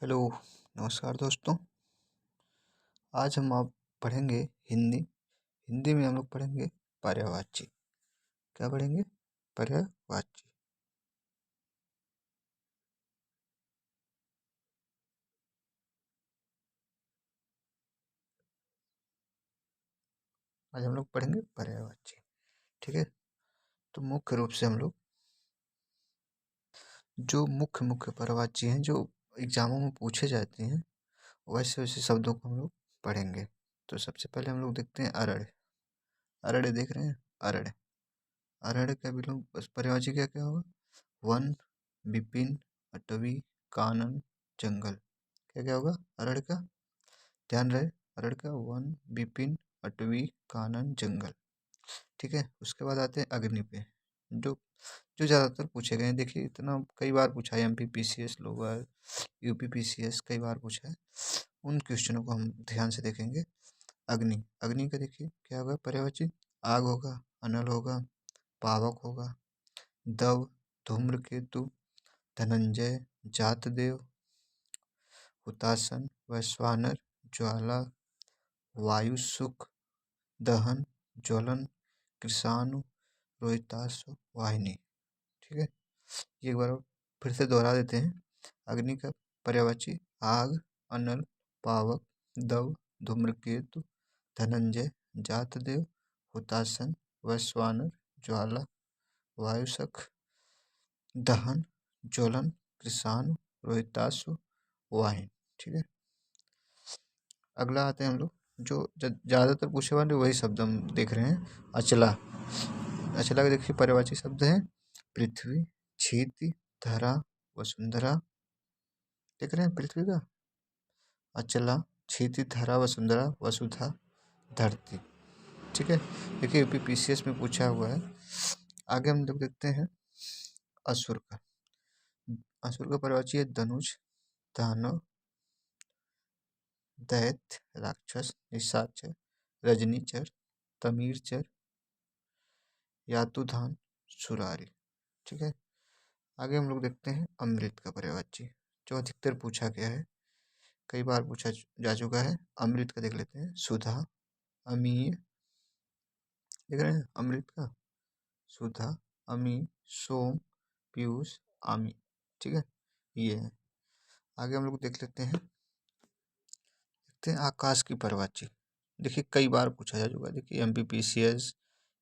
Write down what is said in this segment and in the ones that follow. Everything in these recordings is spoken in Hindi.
हेलो, नमस्कार दोस्तों। आज हम आप पढ़ेंगे हिंदी। हिंदी में हम लोग पढ़ेंगे पर्यायवाची। क्या पढ़ेंगे? पर्यायवाची। आज हम लोग पढ़ेंगे पर्यायवाची। ठीक है। तो मुख्य रूप से हम लोग जो मुख्य मुख्य पर्यायवाची हैं जो एग्जामों में पूछे जाते हैं वैसे वैसे शब्दों को हम लोग पढ़ेंगे। तो सबसे पहले हम लोग देखते हैं अरड़। अरड़ देख रहे हैं? अरड़। अरड़ का भी लोग पर्यायवाची क्या क्या होगा? वन, विपिन, अटवी, कानन, जंगल। क्या क्या होगा अरड़ का? ध्यान रहे, अरड़ का वन, विपिन, अटवी, कानन, जंगल। ठीक है। उसके बाद आते हैं अग्नि पे, जो जो ज़्यादातर पूछे गए हैं। देखिए इतना कई बार पूछा है, MP PCS lower, UP PCS कई बार पूछा है। उन क्वेश्चनों को हम ध्यान से देखेंगे। अग्नि, अग्नि का देखिए क्या होगा पर्यायवाची? आग होगा, अनल होगा, पावक होगा, दव, धूम्रकेतु, धनंजय, जातदेव, हुतासन, वैश्वानर, ज्वाला, वायु, सुख, दहन, ज्वलन, कृषाणु, रोहिताश्व, वाहिनी। ठीक है। ये एक बार और फिर से दोहरा देते हैं। अग्नि का पर्यायवाची आग, अनल, पावक, दव, धूम्रकेतु, धनंजय, जातदेव, हुतासन, वैश्वानर, ज्वाला, वायुसख, दहन, ज्वलन, कृषाणु, रोहिताश्व, वाहिनी। ठीक है। अगला आते हैं हम लोग जो ज़्यादातर पूछे वाले वही शब्द हम देख रहे हैं। अचला। अचला के देखिए पर्यायवाची शब्द है पृथ्वी, क्षिति, धरा, वसुंधरा। देख रहे हैं पृथ्वी का अचला, क्षिति, धरा, वसुंधरा, वसुधा, धरती। ठीक है। देखिए यूपी पीसीएस में पूछा हुआ है। आगे हम लोग देखते हैं असुर का। असुर का पर्यायवाची है धनुष, दानव, दैत्य, राक्षस, निशाचर, रजनीचर, तमीरचर, यातुधान, सुरारी। ठीक है। आगे हम लोग देखते हैं अमृत का पर्यायवाची, जो अधिकतर पूछा गया है, कई बार पूछा जा चुका है। अमृत का देख लेते हैं सुधा, अमीय। देख रहे हैं अमृत का सुधा, अमी, सोम, पीयूष, आमी। ठीक है, ये है। आगे हम लोग देख लेते हैं आकाश की पर्यायवाची। देखिए कई बार पूछा जा चुका है। देखिए MP PCS,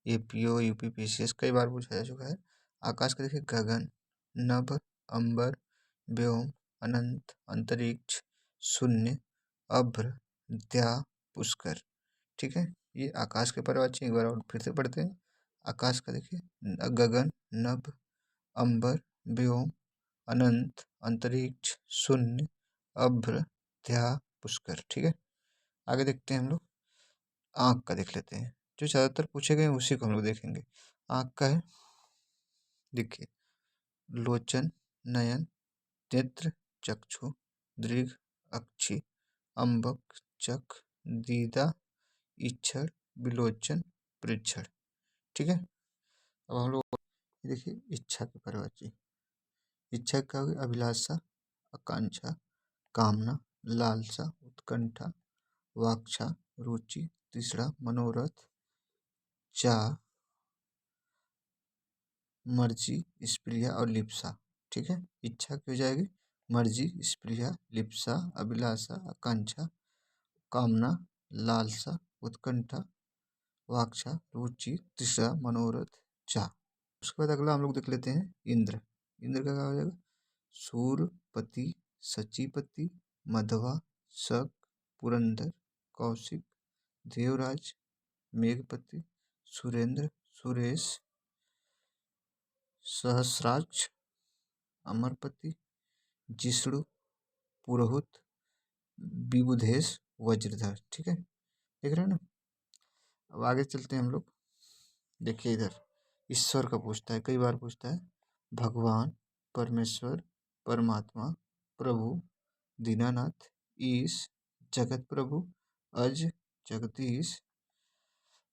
APO, UP PCS कई बार पूछा जा चुका है। आकाश का देखिए गगन, नभ, अंबर, व्योम, अनंत, अंतरिक्ष, शून्य, अभ्र, द्या, पुष्कर। ठीक है। ये आकाश के पर्यायवाची एक बार और फिर से पढ़ते हैं। आकाश का देखिए गगन, नभ, अंबर, व्योम, अनंत, अंतरिक्ष, शून्य, अभ्र, द्या, पुष्कर। ठीक है। आगे देखते हैं हम लोग आँख का देख लेते हैं। जो ज़्यादातर पूछे गए हैं उसी को हम लोग देखेंगे। आँख का है देखिए लोचन, नयन, नेत्र, चक्षु, दीर्घ, अक्षि, अम्बक, चक, दीदा, इक्षण, विलोचन, प्रेक्षण। ठीक है। अब हम लोग देखिए इच्छा की पर्यायवाची। इच्छा क्या होगी? अभिलाषा, आकांक्षा, कामना, लालसा, उत्कंठा, वांछा, रुचि, तीसरा मनोरथ, चाह, मर्जी, स्प्रिया और लिप्सा। ठीक है। इच्छा की हो जाएगी मर्जी, स्प्रिया, लिप्सा, अभिलाषा, आकांक्षा, कामना, लालसा, उत्कंठा, वांछा, रुचि, तीसरा मनोरथ, चाह। उसके बाद अगला हम लोग देख लेते हैं इंद्र। इंद्र का क्या हो जाएगा? सूरपति, सचीपति, मधवा, शक, पुरंदर, कौशिक, देवराज, मेघपति, सुरेंद्र, सुरेश, सहस्राक्ष, अमरपति, जिष्णु, पुरोहित, विबुधेश, वज्रधर। ठीक है। देख रहे हैं ना। अब आगे चलते हैं हम लोग। देखिए इधर ईश्वर का पूछता है, कई बार पूछता है। भगवान, परमेश्वर, परमात्मा, प्रभु, दीनानाथ, ईश, जगत प्रभु, अज, जगदीश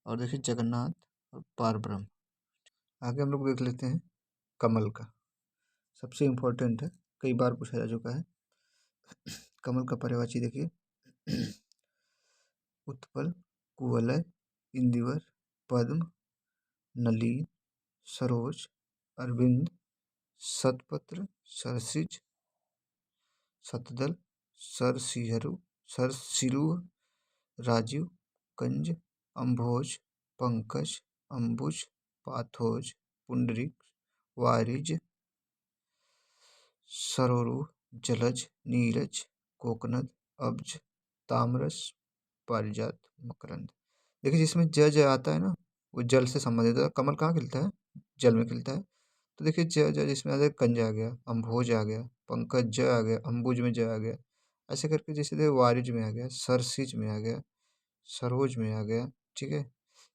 और देखिए जगन्नाथ और पारब्रह्म। आगे हम लोग देख लेते हैं कमल का। सबसे इम्पोर्टेंट है, कई बार पूछा जा चुका है। कमल का पर्यायवाची देखिए उत्पल, कुवलय, इंदिवर, पद्म, नलीन, सरोज, अरविंद, सतपत्र, सरसिज, सतदल, सरसिरुह, राजीव, कंज, अम्भोज, पंकज, अम्बुज, पाथोज, पुंडरीक, वारिज, सरोरुह, जलज, नीरज, कोकनद, अब्ज, तामरस, पारिजात, मकरंद। देखिए जिसमें ज ज आता है ना वो जल से संबंधित है। कमल कहाँ खिलता है? जल में खिलता है। तो देखिए ज ज जिसमें आ गया कंज आ गया, अम्भोज आ गया, पंकज ज आ गया, अम्बुज में ज आ गया, ऐसे करके जैसे देखो वारिज में आ गया, सरसिज में आ गया, सरोज में आ गया। ठीक है,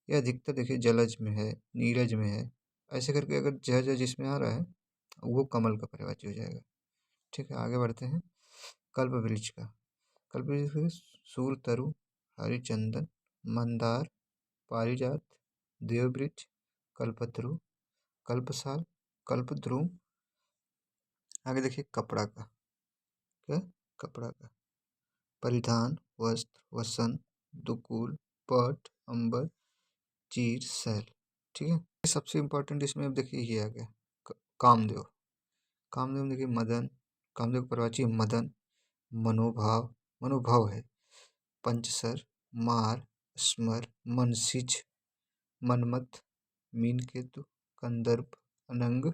ये अधिकतर देखिए जलज में है, नीरज में है। ऐसे करके अगर ज ज जिसमें आ रहा है वो कमल का पर्यायवाची हो जाएगा। ठीक है, आगे बढ़ते हैं। कल्प वृक्ष का कल्प वृक्ष सूरतरु, हरिचंदन, मंदार, पारिजात, देववृक्ष, कल्पतरु, कल्पसाल, कल्पद्रुम। आगे देखिए कपड़ा का, क्या? कपड़ा का परिधान, वस्त्र, वसंत, दुकूल, पट, अंबर, चीर, सैल। ठीक है, सबसे इम्पोर्टेंट इसमें अब देखिए ये आ गया कामदेव। कामदेव देखिए मदन, कामदेव पर्यायवाची मदन, मनोभाव, मनोभाव है, पंचसर, मार, स्मर, मनसिज, मनमथ, मीनकेतु, कंदर्प, अनंग,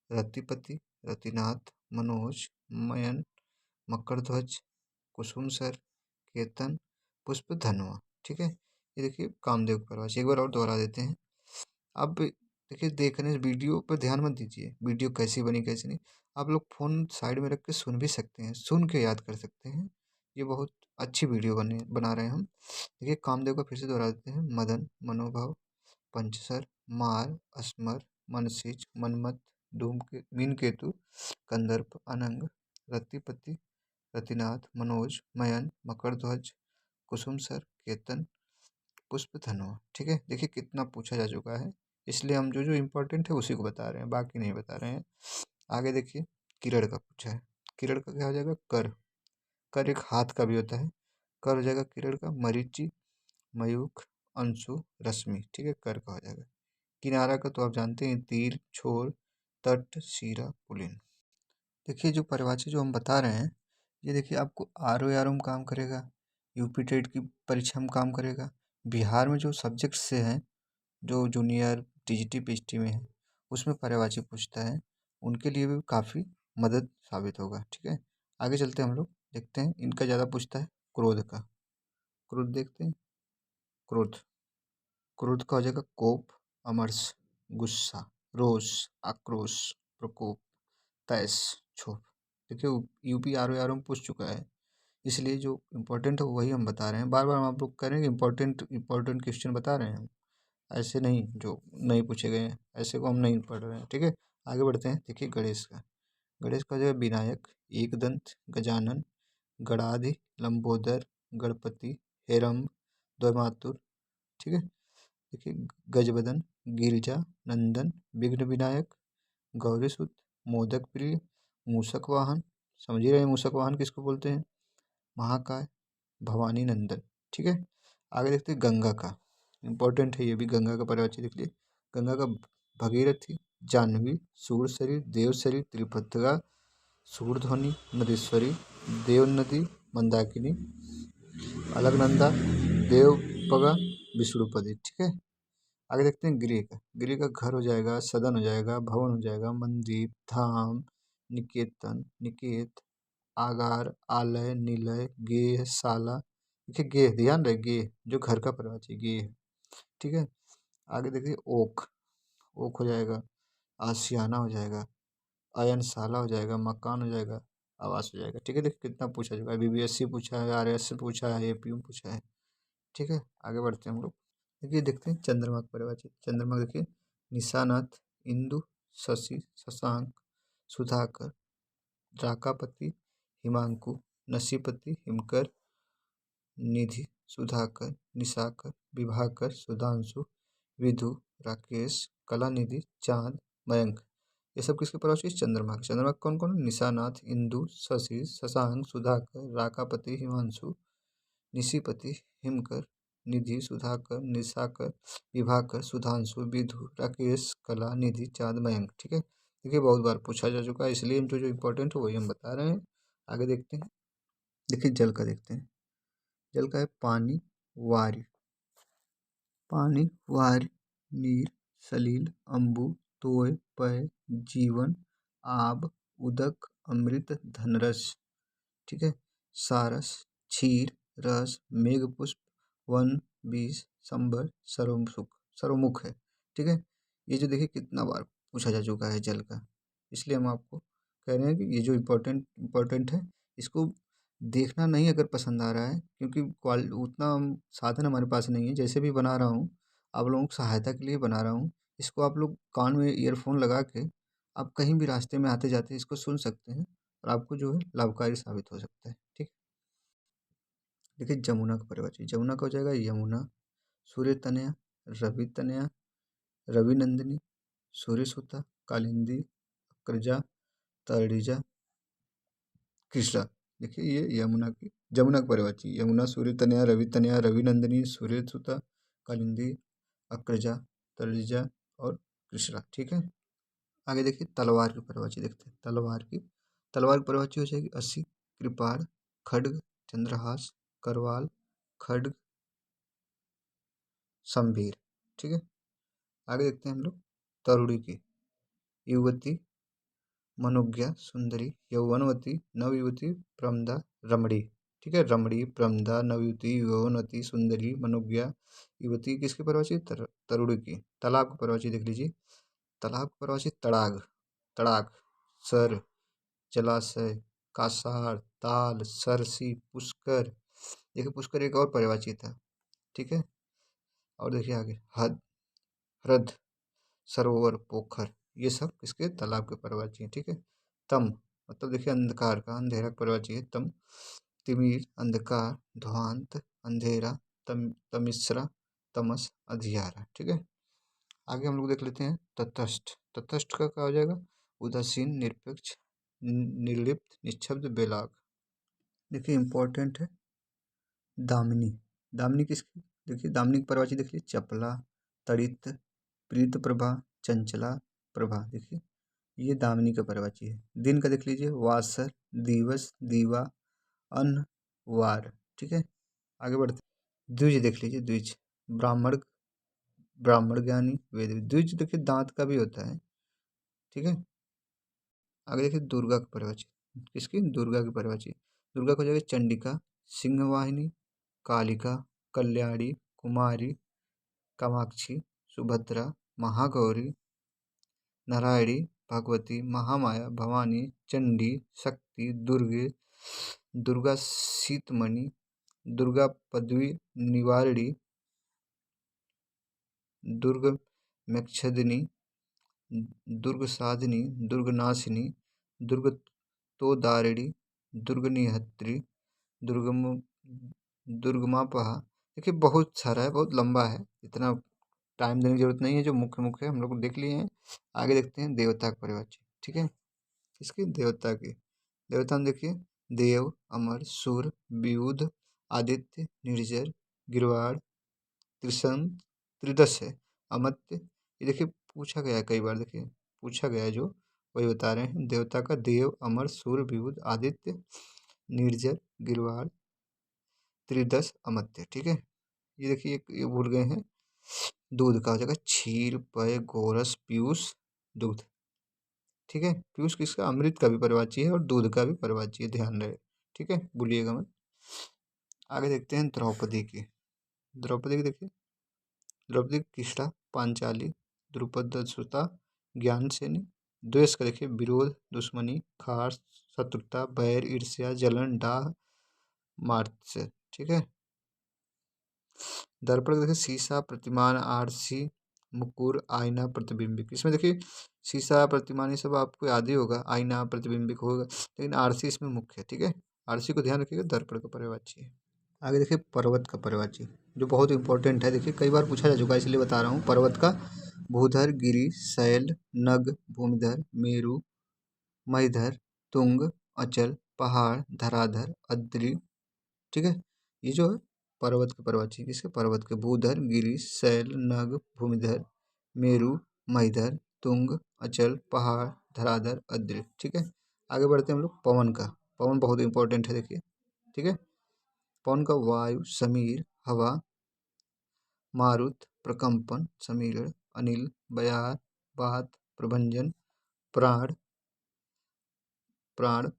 रतिपति, रतिनाथ, मनोज, मयन, मकरध्वज, कुसुमसर, केतन, पुष्प, धनवा। ठीक है, ये देखिए कामदेव पर्यायवाची। एक बार और दोहरा देते हैं। अब देखिए देखने वीडियो पर ध्यान मत दीजिए, वीडियो कैसी बनी कैसी नहीं। आप लोग फ़ोन साइड में रख के सुन भी सकते हैं, सुन के याद कर सकते हैं। ये बहुत अच्छी वीडियो बना रहे हैं हम। देखिए कामदेव का फिर से दोहरा देते हैं। मदन, मनोभाव, पंचसर, मार, स्मर, मनसिज, मनमथ, मीनकेतु, कंदर्प, अनंग, रतिपति, रतिनाथ, मनोज, मयन, मकरध्वज, कुसुमसर, केतन, पुष्प, धनुआ। ठीक है, देखिए कितना पूछा जा चुका है, इसलिए हम जो जो इम्पोर्टेंट है उसी को बता रहे हैं, बाकी नहीं बता रहे हैं। आगे देखिए किरण का पूछा है। किरण का क्या हो जाएगा? कर। कर एक हाथ का भी होता है। कर हो जाएगा किरण का मरीचि, मयूख, अंशु, रश्मि। ठीक है, कर का हो जाएगा। किनारा का तो आप जानते हैं, तीर, छोर, तट, शिरा, पुलिन। देखिए जो पर्यायवाची जो हम बता रहे हैं, ये देखिए आपको आर में काम करेगा, यूपी टेट की परीक्षा में काम करेगा। बिहार में जो सब्जेक्ट से हैं, जो जूनियर टीजीटी पीजीटी में है, उसमें पर्यायवाची पूछता है, उनके लिए भी काफ़ी मदद साबित होगा। ठीक है, आगे चलते हैं हम लोग, देखते हैं। इनका ज़्यादा पूछता है क्रोध का। क्रोध देखते हैं। क्रोध, क्रोध का हो जाएगा कोप, अमर्ष, गुस्सा, रोष, आक्रोश, प्रकोप, तैश, क्षोभ। देखिए यूपी आर में पूछ चुका है, इसलिए जो इम्पोर्टेंट है वही हम बता रहे हैं। बार बार हम आप लोग करेंगे इम्पोर्टेंट क्वेश्चन बता रहे हैं हम, ऐसे नहीं जो नहीं पूछे गए हैं, ऐसे को हम नहीं पढ़ रहे हैं। ठीक है, आगे बढ़ते हैं। देखिए गणेश का। गणेश का जो है विनायक, एकदंत, गजानन, गणाधि, लंबोदर, गणपति, हेरम्ब, द्वैमातुर। ठीक है, देखिए गजबदन, गिरिजा, नंदन, विघ्न विनायक, गौरीसुत, मोदक प्रिय, मूषक वाहन। समझ ही रहे हैं मूषक वाहन किसको बोलते हैं? महाकाय, भवानी नंदन। ठीक है, आगे देखते हैं गंगा का। इम्पोर्टेंट है ये भी, गंगा का पर्यायवाची देख लिए। गंगा का भगीरथी, जाह्नवी, सूरसरी, देवसरी, त्रिभद्रा, सूरध्वनि, नदीश्वरी, देवनदी, मंदाकिनी, अलकनंदा, देवपगा, विष्णुपदी। ठीक है, आगे देखते हैं गृह का। गृह का घर हो जाएगा, सदन हो जाएगा, भवन हो जाएगा, मंदिर, धाम, निकेतन, निकेत, आगार, आलय, निलय, गेह, शाला। देखिए गेह, ध्यान रहे, गेह जो घर का पर्यायवाची गेह। ठीक है, आगे देखिए ओक। ओक हो जाएगा, आशियाना हो जाएगा, अयनशाला हो जाएगा, मकान हो जाएगा, आवास हो जाएगा। ठीक है, देखिए कितना पूछा जाएगा, बीबीएससी पूछा है, आरएस से पूछा है, एपीयू पूछा है। ठीक है, आगे बढ़ते हैं हम लोग। देखिए देखते हैं चंद्रमा का पर्यायवाची। चंद्रमा देखिए निशानाथ, इंदु, शशि, शशांक, सुधाकर, द्राकापति, हिमांकु, नसीपति, हिमकर, निधि, सुधाकर, निशाकर, विभाकर, सुधांशु, विधु, राकेश, कलानिधि, चांद, मयंक। ये सब किसके पर्वत? चंद्रमा के। चंद्रमा के कौन कौन? निशानाथ, इंदु, शशि, शशांक, सुधाकर, राकापति, हिमांशु, निशिपति, हिमकर, निधि, सुधाकर, निशाकर, विभाकर, सुधांशु, विधु, राकेश, कला, निधि, चांद, मयंक। ठीक है, देखिए बहुत बार पूछा जा चुका है, इसलिए हम जो इम्पोर्टेंट है वही हम बता रहे हैं। आगे देखते हैं। देखिए जल का देखते हैं। जल का है पानी, वायु, पानी, वायु, नीर, सलील, अम्बु, तोय, पय, जीवन, आब, उदक, अमृत, धनरस। ठीक है, सारस, क्षीर, रस, मेघपुष्प, वन, बीज, संबर, सर्वमुख है। ठीक है, ये जो देखिए कितना बार पूछा जा चुका है जल का, इसलिए हम आपको कह रहे हैं कि ये जो इम्पोर्टेंट है इसको देखना नहीं अगर पसंद आ रहा है, क्योंकि उतना साधन हमारे पास नहीं है। जैसे भी बना रहा हूँ आप लोगों की सहायता के लिए बना रहा हूँ। इसको आप लोग कान में ईयरफोन लगा के आप कहीं भी रास्ते में आते जाते इसको सुन सकते हैं और आपको जो है लाभकारी साबित हो सकता है। ठीक, देखिए जमुना का परिवाची। जमुना का हो जाएगा यमुना, सूर्य तनया, रवि तनया, रवि नंदिनी, सूर्य सुता, कालिंदी, अक्रजा, तरणिजा, कृष्णा। देखिए ये जमुना का परिवाची। यमुना, सूर्य तनया, रवि तनया, रवि नंदिनी, सूर्य सुता, कालिंदी, अक्रजा, तरणिजा और कृष्णा। ठीक है, आगे देखिए तलवार की परिभाषा देखते हैं। तलवार की परिभाषा हो जाएगी अस्सी, कृपाण, खड्ग, चंद्रहास, करवाल, खड्ग, शमभीर। ठीक है, आगे देखते हैं हम लोग तरुणी की। युवती, मनोज्ञा, सुंदरी, यौवनवती, नवयुवती, प्रमदा, रमणी। ठीक है, रमणी, प्रमदा, नवयुवती, यौवनवती, सुंदरी, मनोज्ञा, युवती किसकी परिभाषा? तरुणी की। तालाब की परिभाषा देख लीजिए। तालाब की परिभाषा तड़ाग, तड़ाग, सर, जलाशय, कासार, ताल, सरसी, पुष्कर। देखिए पुष्कर एक और परिभाषा था। ठीक है, और देखिए आगे हद, ह्रद, सरोवर, पोखर, ये सब किसके? तालाब के परिभाषा हैं। ठीक है, तम मतलब देखिए अंधकार का, अंधेरा का परिभाषा है तम। तिमिर, अंधकार, ध्वांत, अंधेरा, तमिश्रा, तमस, अधियारा। ठीक है, आगे हम लोग देख लेते हैं तटस्थ। तटस्थ का क्या हो जाएगा? उदासीन, निरपेक्ष, निर्लिप्त, निश्शब्द, बेलाग। देखिए इंपॉर्टेंट है दामिनी। दामिनी किसकी? देखिए दामिनी की परिभाषा देखिए चपला, तड़ित, प्रीत प्रभा, चंचला प्रभा। देखिए ये दामिनी का परिभाषा है। दिन का देख लीजिए वासर, दिवस, दीवा, अन्न, वार। ठीक है, आगे बढ़ते द्विज देख लीजिए। द्विज ब्राह्मण, ब्राह्मण ज्ञानी, वेद। द्विज देखिए दांत का भी होता है। ठीक है, आगे देखिए दुर्गा की परिभाषा। किसकी? दुर्गा की परिभाषा। दुर्गा को हो जाएगी चंडिका, सिंहवाहिनी, कालिका, कल्याणी, कुमारी, कामाक्षी, सुभद्रा, महागौरी, नारायणी, भगवती, महामाया, भवानी, चंडी, शक्ति, दुर्गे, दुर्गा शीतमणि, दुर्गा पदवी निवारिणी, दुर्ग मेक्षदिनी, दुर्ग साधिनी, दुर्ग नाशिनी, दुर्ग तोदारिणी, दुर्ग निहत्री, दुर्गम, दुर्गमापहा। देखिए बहुत सारा है, बहुत लंबा है, इतना टाइम देने की जरूरत नहीं है। जो मुख्य मुख्य हम लोग देख लिए हैं। आगे देखते हैं देवता की परिभाषा। ठीक है, इसकी देवता की। देवता में देखिए देव, अमर, सूर, विबुध, आदित्य, निर्जर, गिरवाड़, त्रिशंत, त्रिदश है, अमत्य। ये देखिए पूछा गया है कई बार, देखिए पूछा गया है जो वही बता रहे हैं। देवता का देव, अमर, सूर, विबुध, आदित्य, निर्जर, गिरवाड़, त्रिदश, अमत्य। ठीक है, ये देखिए ये भूल गए हैं। दूध का हो जाएगा क्षीर, पय, गोरस, पीयूष, दूध। ठीक है, पीयूष किसका? अमृत का भी परिभाषी है और दूध का भी परिभाषी है, ध्यान रहे। ठीक है, भूलिएगा मत। आगे देखते हैं द्रौपदी की। द्रौपदी की देखिए द्रौपदी कृष्णा, पांचाली, द्रुपद सुता, ज्ञानसेनी। द्वेष का देखिए विरोध, दुश्मनी, खार, शत्रुता, बैर, ईर्ष्या, जलन, डाह, मात्सर्य। ठीक है, दर्पण का देखिए शीशा, प्रतिमान, आरसी, मुकुर, आईना, प्रतिबिंबिक। इसमें देखिए शीशा, प्रतिमान ये सब आपको याद ही होगा, आईना, प्रतिबिंबिक होगा, लेकिन आरसी इसमें मुख्य है। ठीक है, आरसी को ध्यान रखिएगा, दर्पण का परिभाषी है। आगे देखिए पर्वत का परिभाषी, जो बहुत इंपॉर्टेंट है। देखिए कई बार पूछा जा चुका है, इसलिए बता रहा हूँ। पर्वत का भूधर, गिरि, शैल, नग, भूमिधर, मेरु, महीधर, तुंग, अचल, पहाड़, धराधर, अद्रि। ठीक है, ये जो है पर्वत के पर्वत किसके पर्वत के, भूधर, गिरि, शैल, नग, भूमिधर, मेरु, महीधर, तुंग, अचल, पहाड़, धराधर, अद्रि। ठीक है, आगे बढ़ते हैं हम लोग पवन का। पवन बहुत इंपॉर्टेंट है, देखिए। ठीक है, पवन का वायु, समीर, हवा, मारुत, प्रकंपन, समीरण, अनिल, बयार, बात, प्रभंजन, प्राण,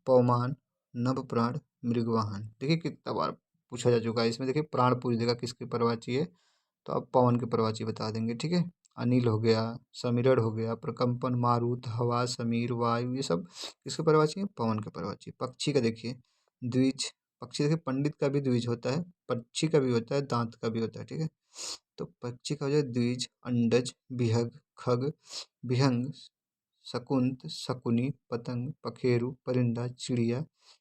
पवमान, नभ प्राण, मृगवाहन। देखिए कितना बार पूछा जा चुका है इसमें। देखिए प्राण पूछ देगा किसकी परवाची है, तो आप पवन की परवाची बता देंगे। ठीक है, अनिल हो गया, समीरण हो गया, प्रकंपन, मारुत, हवा, समीर, वायु, ये सब किसके परवाची है, पवन के परवाची। पक्षी का देखिए द्विज, पक्षी देखिए पंडित का भी द्विज होता है, पक्षी का भी होता है, दांत का भी होता है। ठीक है, तो पक्षी का हो जाए द्विज, अंडज, बिहग, खग, विहंग, शकुंत, शकुनी, पतंग, पखेरु, परिंदा, चिड़िया।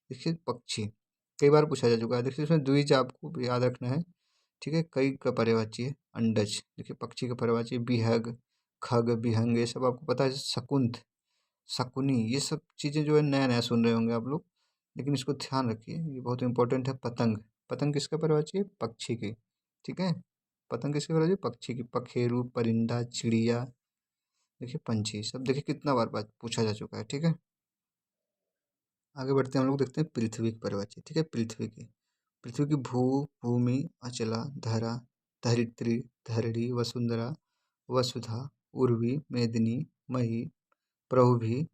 देखिए पक्षी कई बार पूछा जा चुका है। देखिए इसमें द्विज आपको याद रखना है। ठीक है, कई का पर्यायवाची है अंडज। देखिए पक्षी का पर्यायवाची है बिहग, खग, विहंग, ये सब आपको पता है। शकुंत, शकुनी, ये सब चीज़ें जो है नया नया सुन रहे होंगे आप लोग, लेकिन इसको ध्यान रखिए, ये बहुत इंपॉर्टेंट है। पतंग, पतंग किसका पर्यायवाची है, पक्षी की। ठीक है, पतंग किसके पर्यायवाची है, पक्षी की। पखेरु, परिंदा, चिड़िया, देखिए पंछी, सब देखिए कितना बार बात पूछा जा चुका है। ठीक है, आगे बढ़ते हैं हम लोग, देखते हैं पृथ्वी की परिभाषा। ठीक है, पृथ्वी की भू, भूमि, अचला, धरा, धरित्री, धरणी, वसुंधरा, वसुधा, उर्वी, मेदिनी, मही, प्रभुभि,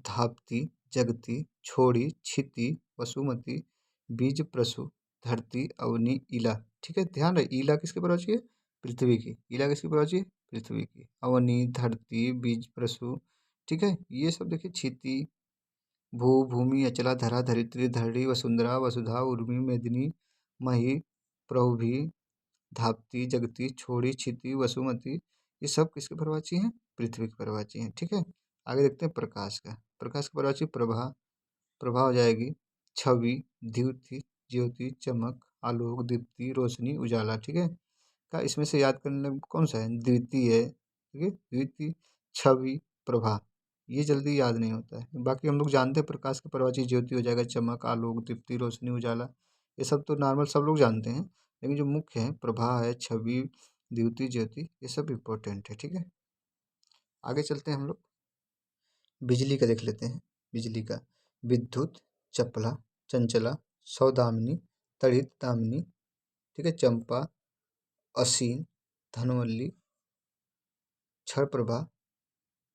धापती, जगती, छोड़ी, क्षिति, वसुमती, बीज, प्रसु, धरती, अवनी, इला। ठीक है, ध्यान रहे इला किसके परिभाषा है, पृथ्वी की। इला किसकी परिभाषा है, पृथ्वी की। अवनी, धरती, बीज, प्रसु। ठीक है, ये सब देखिए क्षिति, भू, भूमि, अचला, धरा, धरित्री, धरणी, वसुंधरा, वसुधा, उर्मी, मेदिनी, मही, प्रभुभि, धापती, जगती, छोड़ी, क्षिति, वसुमती, ये सब किसके पर्यायवाची हैं, पृथ्वी के पर्यायवाची हैं। ठीक है, आगे देखते हैं प्रकाश का। प्रकाश की पर्यायवाची प्रभा, प्रभा हो जाएगी, छवि, द्युति, ज्योति, चमक, आलोक, दीप्ति, रोशनी, उजाला। ठीक है, का इसमें से याद करने कौन सा है, द्वितीय है। ठीक है, द्वितीय, छवि, प्रभा, ये जल्दी याद नहीं होता है। बाकी हम लोग जानते हैं प्रकाश की पर्यायवाची ज्योति हो जाएगा, चमक, आलोक, दीप्ति, रोशनी, उजाला, ये सब तो नॉर्मल सब लोग जानते हैं। लेकिन जो मुख्य है प्रभा है, छवि, द्युति, ज्योति, ये सब इम्पोर्टेंट है। ठीक है, आगे चलते हैं हम लोग, बिजली का देख लेते हैं। बिजली का विद्युत, चपला, चंचला, सौदामिनी, तड़ित दामिनी। ठीक है, चंपा, असीन, धनवल्ली, क्षण प्रभा,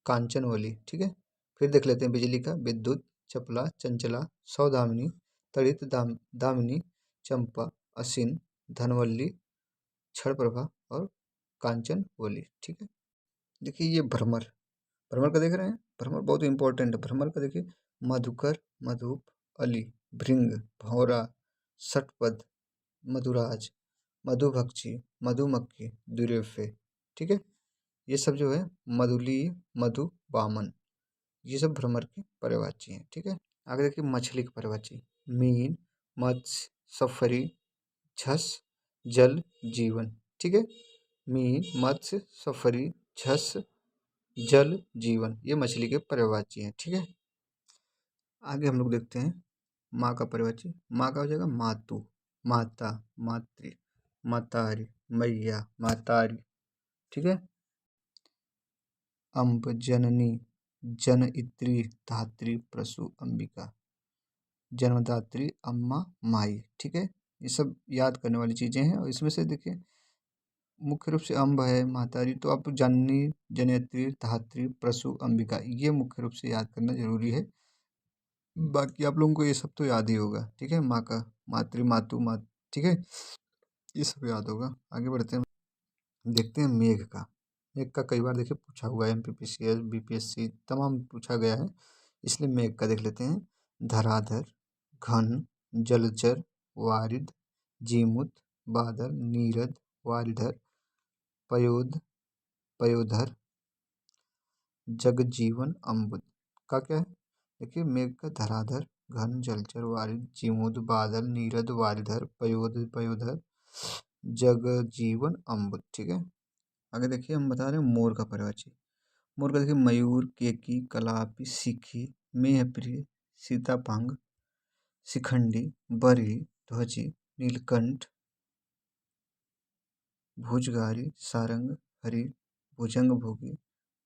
कांचनवली। ठीक है, फिर देख लेते हैं बिजली का विद्युत, चपला, चंचला, सौदामिनी, तड़ित दामिनी, चंपा, असीन, धनवल्ली, क्षण प्रभा और कांचनवली। ठीक है, देखिए ये भ्रमर, भ्रमर का देख रहे हैं, भ्रमर बहुत इंपॉर्टेंट है। भ्रमर का देखिए मधुकर, मधुप, अली, भृंग, भौरा, षटपद, मधुराज, मधुभक्षी, मधुमक्खी, दुर्योफे। ठीक है, ये सब जो है मधुली, मधु, वामन, ये सब भ्रमर की पर्यायवाची हैं। ठीक है, आगे देखिए मछली की पर्यायवाची, मीन, मत्स्य, सफरी, झस, जल, जीवन। ठीक है, मीन, मत्स्य, सफरी, झस, जल, जीवन, ये मछली के पर्यायवाची हैं। ठीक है, आगे हम लोग देखते हैं माँ का पर्यायवाची। माँ का हो जाएगा मातु, माता, मातृ, मातारी, मैया, मातारी। ठीक है, अम्ब, जननी, जनइत्री, धात्री, प्रसु, अंबिका, जन्मदात्री, अम्मा, माई। ठीक है, ये सब याद करने वाली चीज़ें हैं। और इसमें से देखिए मुख्य रूप से अम्ब है, मातारी, तो आप जननी, जनयत्री, धात्री, प्रसु, अंबिका, ये मुख्य रूप से याद करना जरूरी है। बाकी आप लोगों को ये सब तो याद ही होगा। ठीक है, माँ का मातृ, मातु, मात, ठीक है, ये सब याद होगा। आगे बढ़ते हैं, देखते हैं मेघ का। मेघ का कई बार देखिए पूछा हुआ है, MPPCL, BPSC तमाम पूछा गया है, इसलिए मेघ का देख लेते हैं। धराधर, घन, जलचर, वारिद, जीमुत, बादल, नीरद, वारिधर, पयोध, पयोधर, जगजीवन, अम्बुद। का क्या है, देखिए मेघ का धराधर, घन, जलचर, वारिद, जीमुद, बादल, नीरद, वारिधर, पयोध, पयोधर, जगजीवन, अम्बुद। ठीक है, आगे देखिए हम बता रहे हैं मोर का पर्वची। मोर का देखिए मयूर, केकी, कलापी, सीखी, मेहप्रिय, सीतापांग, शिखंडी, बरही, ध्वजी, नीलकंठ, भुजगारी, सारंग, हरि, भुजंगभोगी,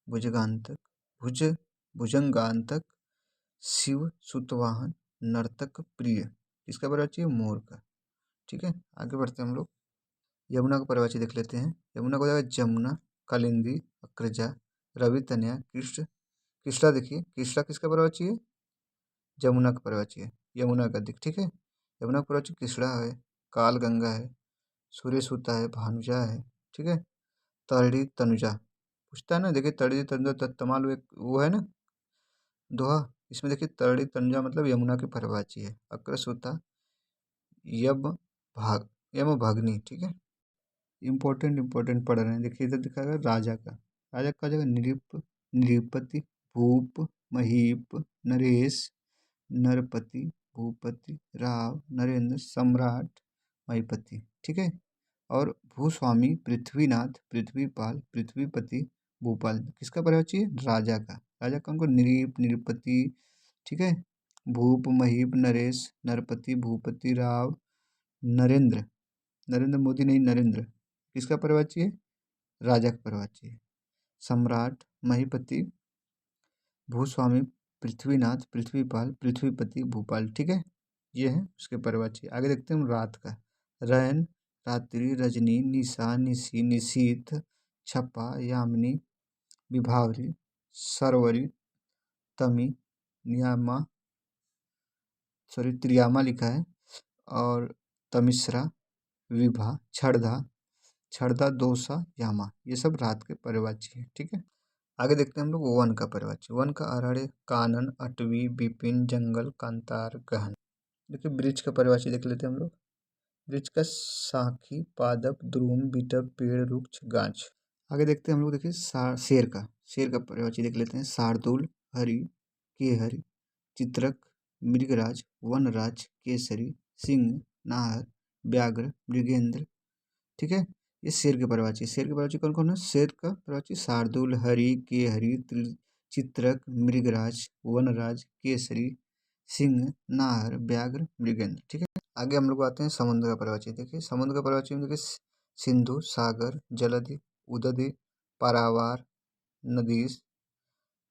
भुजगांतक, भुज भुजंगांतक, शिव सुतवाहन, नर्तक प्रिय। इसका पर्वची है मोर का। ठीक है, आगे बढ़ते हैं हम लोग। यमुना का पर्वची देख लेते हैं। यमुना को जाएगा जमुना, कालिंदी, अग्रजा, रवि तनया, कृष्ण। कृष्णा देखिए, कृष्णा किसका पर्वची है? जमुना का पर्वची है, यमुना का दिख। ठीक है, यमुना का पर्वची कृष्णा है, काल गंगा है, सूर्य सूता है, भानुजा है। ठीक है, तरड़ी तनुजा पूछता है ना, देखिए तरड़ी तनुजा तमाल वो है ना दोहा, इसमें देखिए तरड़ी तनुजा मतलब यमुना की पर्वची है। अक्रसूता, यम भाग, यम भागनी। ठीक है, इम्पोर्टेंट इम्पोर्टेंट पढ़ रहे हैं। देखिए इधर दिखा गया राजा का। राजा का जगह नृप, नृपति, भूप, महीप, नरेश, नरपति, भूपति, राव, नरेंद्र, सम्राट, महीपति। ठीक है, और भूस्वामी, पृथ्वीनाथ, पृथ्वीपाल, पृथ्वीपति, भूपाल। किसका पर्वची है? राजा का। राजा कौन को? नृप, नृपति। ठीक है, भूप, महीप, नरेश, नरपति, भूपति, राव, नरेंद्र। नरेंद्र मोदी नहीं, नरेंद्र। किसका पर्वची है? राजा का पर्वची है। सम्राट, महीपति, भूस्वामी, पृथ्वीनाथ, पृथ्वीपाल, पृथ्वीपति, भूपाल। ठीक है, ये है उसके पर्वची। आगे देखते हैं हम रात का। रैन, रात्रि, रजनी, निशा, निशी, निशीथ, छपा, यामिनी, विभावरी, सरवरी, तमी, नियामा, सॉरी त्रियामा लिखा है, और तमिश्रा, विभा, छड़दा, छड़दा, दोसा, यामा। ये सब रात के पर्वची है। ठीक है, आगे देखते हैं हम लोग वन का पर्वची। वन का आरण्य, कानन, अटवी, विपिन, जंगल, कांतार, गहन। देखिए वृक्ष का पर्वची देख लेते हैं हम लोग। वृक्ष का शाखी, पादप, द्रुम, बिटप, पेड़, रुक्ष, गाछ। आगे देखते हैं हम लोग। देखिए शेर का, शेर का पर्वची देख लेते हैं। शार्दुल, हरि, केहरि, चित्रक, मृगराज, वनराज, केसरी, सिंह, नाहर, व्याघ्र, मृगेंद्र। ठीक है, ये शेर के पर्वची। शेर के पर्वची कौन कौन है? शेर का पर्वची शार्दुल, हरि, केहरि, चित्रक, मृगराज, वनराज, केसरी, सिंह, नाहर, व्याघ्र, मृगेंद्र। ठीक है, आगे हम लोग आते हैं समुद्र का पर्वची। देखिए समुद्र का पर्वची में देखिए सिंधु, सागर, जलधि, उदधि, पारावार, नदीस,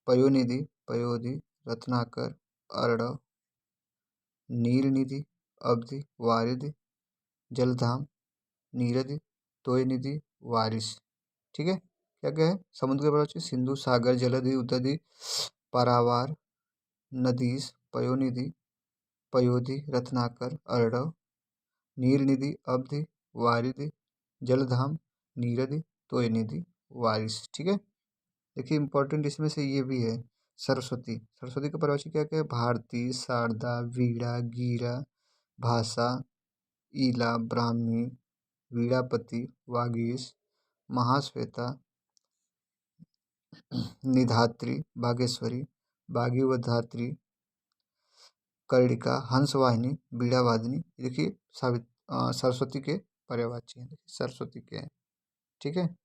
पयोनिधि, पयोधि, रत्नाकर, अर्णव, नीलनिधि, अवधि, वारिधि, जलधाम, नीरदि, तोयनिधि, वारिस। ठीक है, क्या क्या है? समुद्र के पर्वत सिंधु, सागर, जलधि, उदधि, पारावार, नदीस, पयोनिधि, पयोधि, रत्नाकर, अर्णव, नीलनिधि, अवधि, वारिधि, जलधाम, नीरदि, तोयनिधि, वारिस। ठीक है, देखिए इंपॉर्टेंट इसमें से ये भी है सरस्वती। सरस्वती का पर्वची क्या क्या है? भारती, शारदा, वीणा, गीरा, भाषा, ईला, ब्राह्मी, वीणापति, वागीश, महाश्वेता, निधात्री, बागेश्वरी, भागीवधात्री, कर्णिका, हंसवाहिनी, बीड़ावादिनी। देखिए सरस्वती के पर्यायवाची हैं। देखिए सरस्वती के हैं। ठीक है,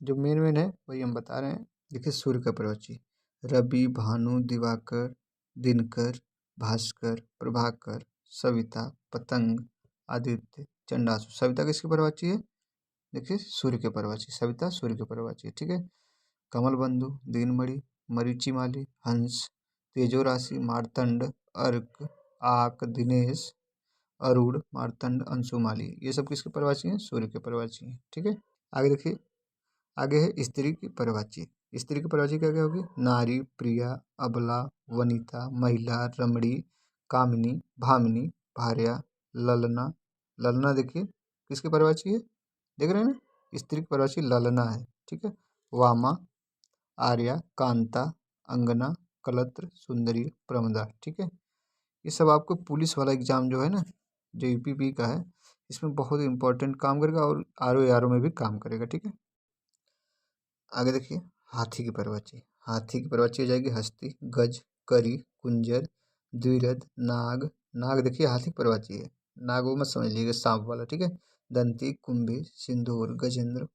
जो मेन मेन है वही हम बता रहे हैं। देखिए सूर्य का पर्वची। रवि, भानु, दिवाकर, दिनकर, भास्कर, प्रभाकर, सविता, पतंग, आदित्य, चंडासु। सविता किसकी पर्वची है? देखिए सूर्य के पर्वची। सविता सूर्य के पर्वची। ठीक है, कमलबंधु, दीनमणि, मरीचिमाली, हंस, तेजो राशि, मार्तंड, अर्क, आक, दिनेश, अरुण, मार्तंड, अंशुमाली। ये सब किसके पर्वची हैं? सूर्य के पर्वची हैं। ठीक है, आगे देखिए। आगे है स्त्री की पर्वची। स्त्री की पर्वची क्या क्या होगी? नारी, प्रिया, अबला, वनिता, महिला, रमणी, कामिनी, भामिनी, भार्या, ललना। ललना देखिए किसकी पर्वची है? देख रहे हैं ना, स्त्री की पर्वची ललना है। ठीक है, वामा, आर्या, कांता, अंगना, कलत्र, सुंदरी, प्रमदा। ठीक है, ये सब आपको पुलिस वाला एग्जाम जो है ना, जो यूपीपी का है, इसमें बहुत इंपॉर्टेंट काम करेगा और आरओ में भी काम करेगा। ठीक है, आगे देखिए हाथी की पर्वची। हाथी की पर्वची हो जाएगी हस्ती, गज, करी, कुंजर, द्विरथ, नाग। नाग देखिए हाथी की पर्वची है। नाग वो मत समझ लीजिएगा सांप वाला। ठीक है, दंती, कुंभी, सिंदूर, गजेंद्र,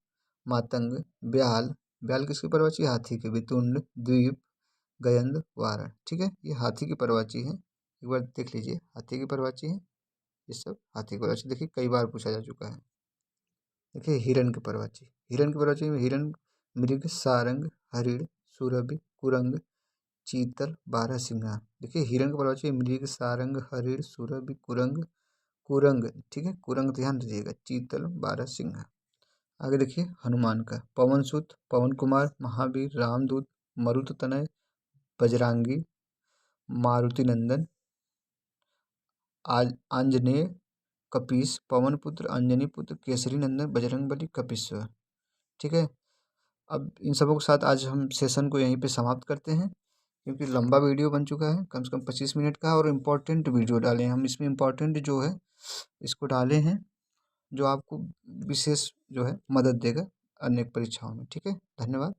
मातंग, ब्याल, ब्याल किसकी परवाची? हाथी की, वितुंड, द्वीप, गयंद, वारण। ठीक है, ये हाथी की परवाची है, एक बार देख लीजिए, हाथी की परवाची है, ये सब हाथी की परवाची। देखिए कई बार पूछा जा चुका है। देखिए हिरण की परवाची, हिरण की परवाची में हिरण, मृग, सारंग, हरिण, सुरभि, कुरंग, चीतल, बारहसिंगा। देखिए हिरण की परवाची मृग, सारंग, हरिण, सुरभि, कुरंग, कुरंग। ठीक है, कुरंग ध्यान दीजिएगा, चीतल, बारहसिंगा। आगे देखिए हनुमान का, पवनसुत, पवन कुमार, महावीर, रामदूत, मरुत तनय, बजरांगी, मारुति नंदन, आंजनेय, कपीस, पवन पुत्र, अंजनी पुत्र, केसरी नंदन, बजरंग बली, कपीश्वर। ठीक है, अब इन सबों के साथ आज हम सेशन को यहीं पे समाप्त करते हैं, क्योंकि लंबा वीडियो बन चुका है, कम से कम 25 मिनट का, और इम्पोर्टेंट वीडियो डाले हैं हम इसमें, इम्पोर्टेंट जो है इसको डाले हैं जो आपको विशेष जो है मदद देगा अनेक परीक्षाओं में। ठीक है, धन्यवाद।